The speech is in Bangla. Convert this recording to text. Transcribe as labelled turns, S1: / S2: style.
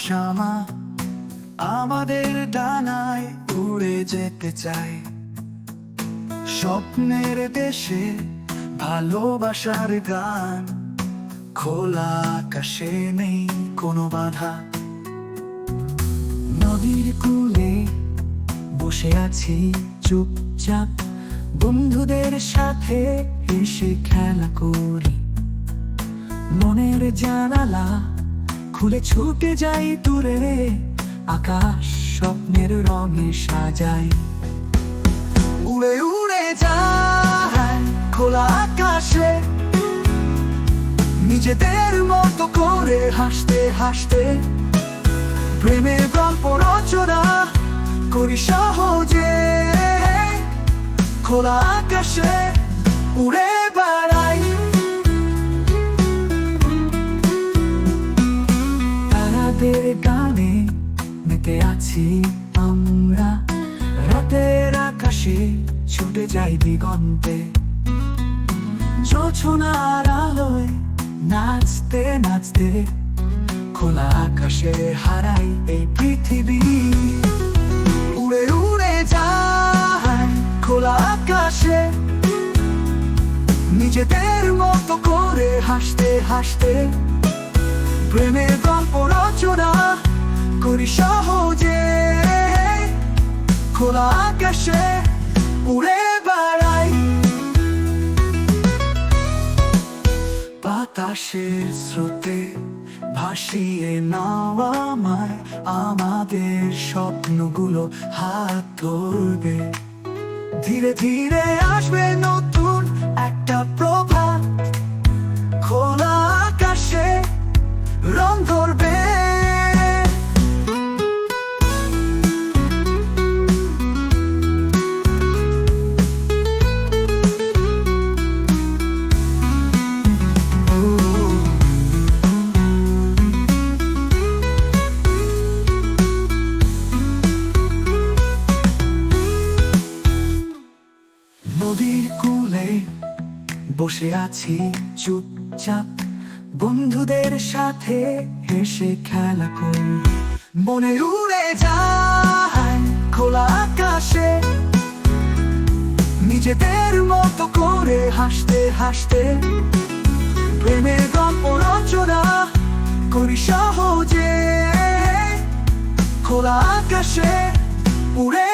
S1: শামা আমাদের ডানায় উড়ে যেতে চাই স্বপ্নের দেশে, ভালোবাসার গান। খোলা আকাশে নেই কোনো বাধা, নদীর কূলে বসে আছি চুপচাপ, বন্ধুদের সাথে এসে খেলা করি। মনের জানালা খুলে ছুটে যাই দূরে, আকাশ স্বপ্নের রঙে সাজাই। উড়ে উড়ে যায় খোলা আকাশে, নিজেদের মতো করে হাসতে হাসতে। প্রেমের গল্প রচনা করি সহজে, খোলা আকাশে উড়ে বেড়াই। তারাদের গানে মেতে আছি আমরা, রাতের আকাশে ছুটে যাই দিগন্তে। জোছনার আলোয় নাচতে নাচতে, খোলা আকাশে হারাই এই পৃথিবী। উড়ে উড়ে যায় খোলা আকাশে, নিজেদের মতো করে হাসতে হাসতে। প্রেমের গল্প রচনা করি সহজে, খোলা আকাশে উড়ে বেড়াই। বাতাসের স্রোতে ভাসিয়ে নাও আমায়, আমাদের স্বপ্নগুলো হাত ধরবে। ধীরে ধীরে আসবে নতুন একটা প্রভাত, খোলা আকাশে রং ধরবে। নদীর কূলে বসে আছি চুপচাপ, বন্ধুদের সাথে হেসে খেলা করি। মনে উড়ে যায় খোলা আকাশে, নিজেদের মতো করে হাসতে হাসতে। প্রেমের গল্প রচনা করি সহজে, খোলা আকাশে উড়ে